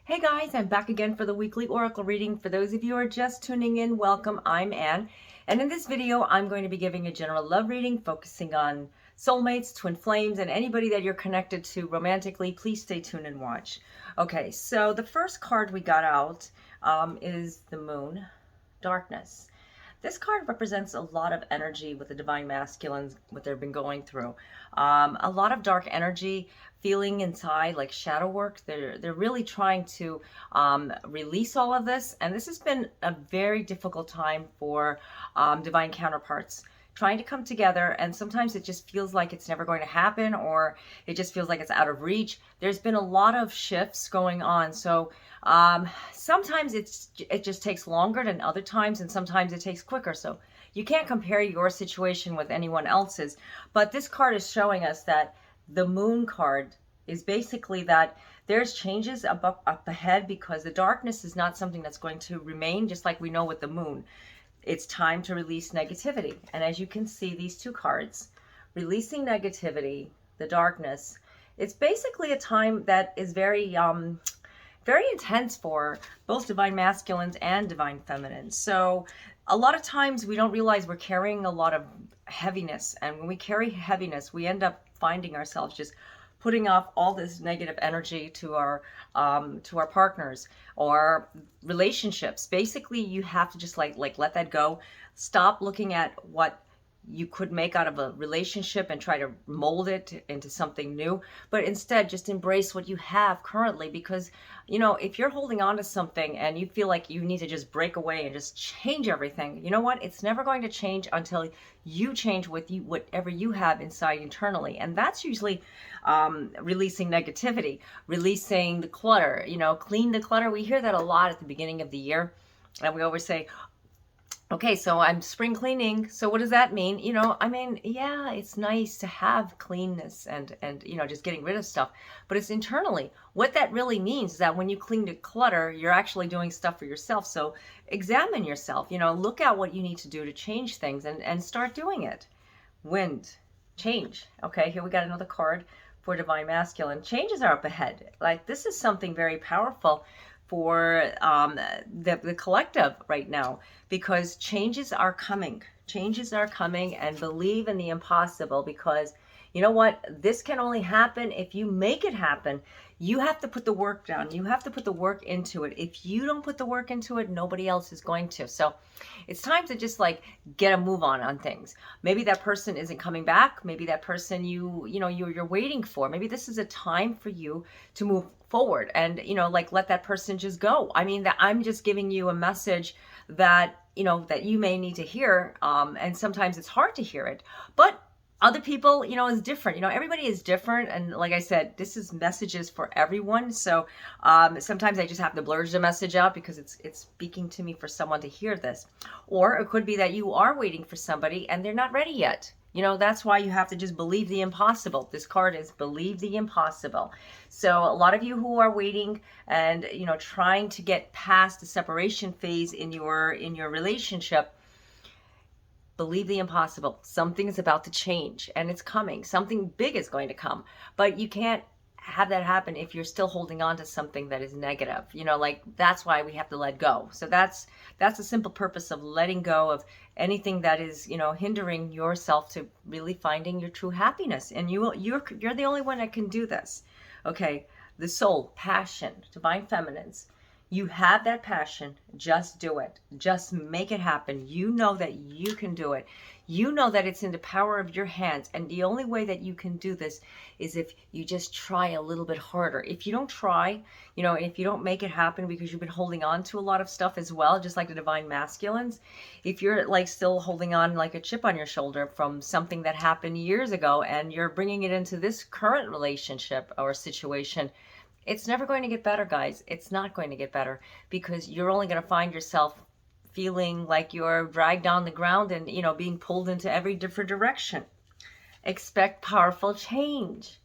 Hey guys, I'm back again for the weekly oracle reading. For those of you who are just tuning in, welcome. I'm Anne. And in this video, I'm going to be giving a general love reading focusing on soulmates, twin flames, and anybody that you're connected to romantically. Please stay tuned and watch. Okay, so the first card we got out is the Moon, Darkness. This card represents a lot of energy with the divine masculines, what they've been going through. A lot of dark energy, feeling inside like shadow work. They're really trying to release all of this, and this has been a very difficult time for divine counterparts trying to come together, and sometimes it just feels like it's never going to happen, or it just feels like it's out of reach. There's been a lot of shifts going on, so sometimes it just takes longer than other times, and sometimes it takes quicker. So you can't compare your situation with anyone else's, but this card is showing us that the Moon card is basically that there's changes up ahead, because the darkness is not something that's going to remain, just like we know with the Moon. It's time to release negativity. And as you can see, these two cards, releasing negativity, the darkness, it's basically a time that is very intense for both divine masculines and divine feminines. So a lot of times we don't realize we're carrying a lot of heaviness. And when we carry heaviness, we end up finding ourselves just putting off all this negative energy to our partners or relationships. Basically, you have to just like let that go. Stop looking at what you could make out of a relationship and try to mold it into something new, but instead just embrace what you have currently. Because if you're holding on to something and you feel like you need to just break away and just change everything, you know what, it's never going to change until you change with you whatever you have inside internally. And that's usually releasing negativity, releasing the clutter, clean the clutter. We hear that a lot at the beginning of the year, and we always say, okay, so I'm spring cleaning. So what does that mean? Yeah, it's nice to have cleanness and just getting rid of stuff, but it's internally. What that really means is that when you clean the clutter, you're actually doing stuff for yourself. So examine yourself, look at what you need to do to change things, and start doing it. Wind, change. Okay, here we got another card for divine masculine. Changes are up ahead. Like, this is something very powerful for the collective right now, because changes are coming. Changes are coming, and believe in the impossible, because you know what? This can only happen if you make it happen. You have to put the work down. You have to put the work into it. If you don't put the work into it, nobody else is going to. So it's time to just like get a move on things. Maybe that person isn't coming back. Maybe that person you're waiting for. Maybe this is a time for you to move forward and like let that person just go. I'm just giving you a message that that you may need to hear, and sometimes it's hard to hear it, but other people, is different. Everybody is different. And like I said, this is messages for everyone. So sometimes I just have to blur the message out because it's speaking to me for someone to hear this. Or it could be that you are waiting for somebody and they're not ready yet. That's why you have to just believe the impossible. This card is believe the impossible. So a lot of you who are waiting and, trying to get past the separation phase in your relationship, believe the impossible. Something is about to change, and it's coming. Something big is going to come, but you can't have that happen if you're still holding on to something that is negative. Like, that's why we have to let go. So that's the simple purpose of letting go of anything that is, hindering yourself to really finding your true happiness. And you're the only one that can do this. Okay, the soul, passion, divine feminines. You have that passion, just do it. Just make it happen. You know that you can do it. You know that it's in the power of your hands. And the only way that you can do this is if you just try a little bit harder. If you don't try, if you don't make it happen because you've been holding on to a lot of stuff as well, just like the divine masculines, if you're like still holding on like a chip on your shoulder from something that happened years ago and you're bringing it into this current relationship or situation, it's never going to get better, guys. It's not going to get better, because you're only going to find yourself feeling like you're dragged down the ground and, being pulled into every different direction. Expect powerful change.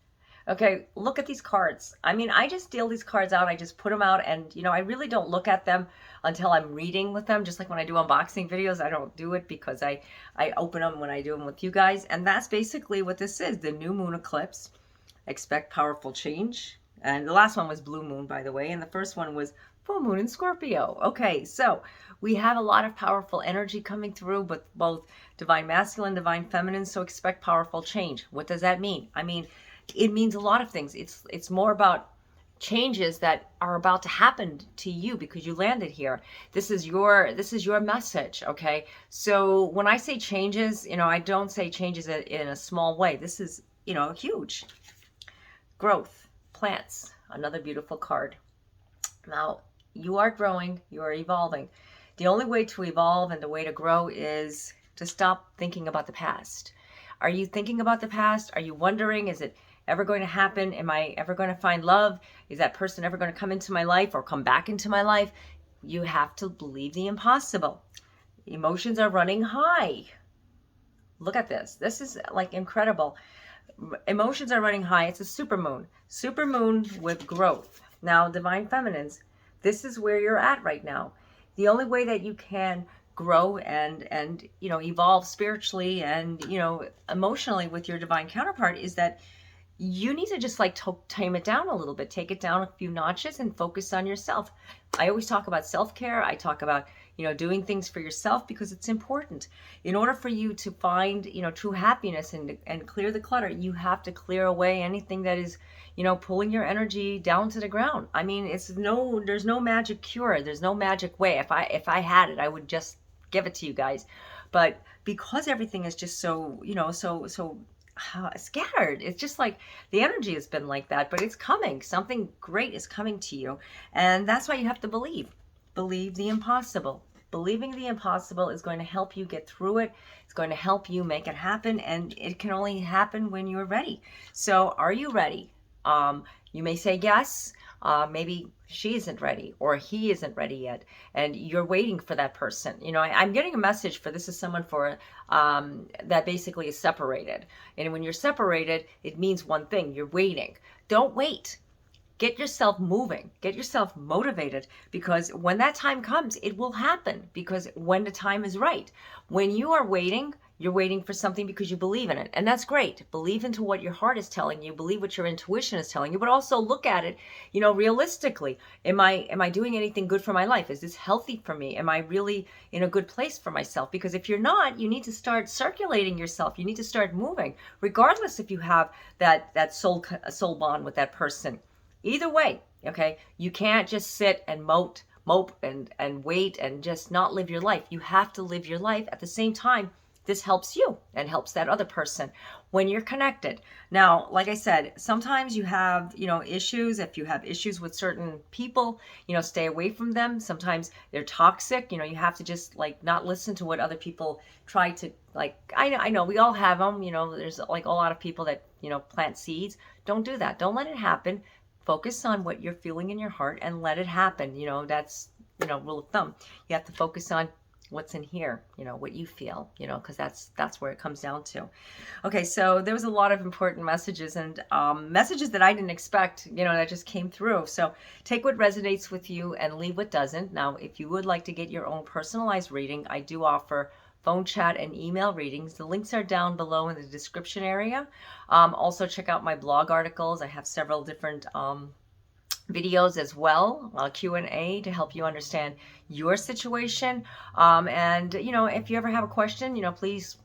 Okay, look at these cards. I just deal these cards out. I just put them out, and, I really don't look at them until I'm reading with them. Just like when I do unboxing videos, I don't do it because I open them when I do them with you guys. And that's basically what this is, the new moon eclipse. Expect powerful change. And the last one was blue moon, by the way. And the first one was full moon in Scorpio. Okay, so we have a lot of powerful energy coming through, but both divine masculine, divine feminine. So expect powerful change. What does that mean? I mean, it means a lot of things. It's more about changes that are about to happen to you because you landed here. This is your message, okay? So when I say changes, I don't say changes in a small way. This is, huge. Growth, plants, another beautiful card. Now, you are growing, you are evolving. The only way to evolve and the way to grow is to stop thinking about the past. Are you thinking about the past? Are you wondering, is it ever going to happen? Am I ever going to find love? Is that person ever going to come into my life or come back into my life? You have to believe the impossible. Emotions are running high. Look at this. This is like incredible. Emotions are running high. It's a supermoon. Supermoon with growth. Now, divine feminines, this is where you're at right now. The only way that you can grow and evolve spiritually and emotionally with your divine counterpart is that you need to just like tame it down a little bit, take it down a few notches and focus on yourself. I always talk about self-care. I talk about, doing things for yourself because it's important. In order for you to find, true happiness and clear the clutter, you have to clear away anything that is, pulling your energy down to the ground. I mean, there's no magic cure. There's no magic way. If I had it, I would just give it to you guys. But because everything is just so, so scattered. It's just like the energy has been like that, but it's coming. Something great is coming to you. And that's why you have to believe. Believe the impossible. Believing the impossible is going to help you get through it. It's going to help you make it happen. And it can only happen when you're ready. So are you ready? You may say yes. Maybe she isn't ready or he isn't ready yet, and you're waiting for that person. I'm getting a message for this is someone for that basically is separated. And when you're separated, it means one thing: you're waiting. Don't wait. Get yourself moving. Get yourself motivated, because when that time comes, it will happen, because when the time is right. When you are waiting, you're waiting for something because you believe in it. And that's great. Believe into what your heart is telling you. Believe what your intuition is telling you, but also look at it, realistically. Am I doing anything good for my life? Is this healthy for me? Am I really in a good place for myself? Because if you're not, you need to start circulating yourself. You need to start moving, regardless if you have that soul bond with that person. Either way, okay? You can't just sit and mope and wait and just not live your life. You have to live your life. At the same time, this helps you and helps that other person when you're connected. Now, like I said, sometimes you have, issues. If you have issues with certain people, stay away from them. Sometimes they're toxic. You have to just like not listen to what other people try to like. I know we all have them. There's like a lot of people that, plant seeds. Don't do that. Don't let it happen. Focus on what you're feeling in your heart and let it happen. That's, rule of thumb. You have to focus on what's in here, what you feel, because that's where it comes down to. Okay, so there was a lot of important messages and messages that I didn't expect, that just came through. So take what resonates with you and leave what doesn't. Now, if you would like to get your own personalized reading, I do offer phone chat and email readings. The links are down below in the description area. Also check out my blog articles. I have several different videos as well, Q&A to help you understand your situation. And if you ever have a question, please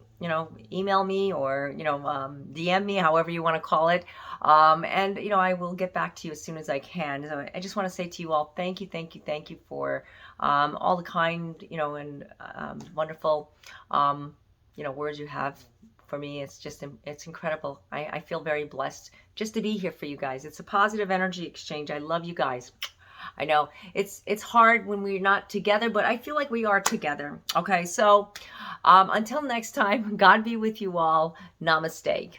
email me or DM me, however you want to call it. And I will get back to you as soon as I can. So I just want to say to you all, thank you for all the kind and wonderful words you have for me. It's incredible. I feel very blessed just to be here for you guys. It's a positive energy exchange. I love you guys. I know it's hard when we're not together, but I feel like we are together. Okay, so until next time, God be with you all. Namaste.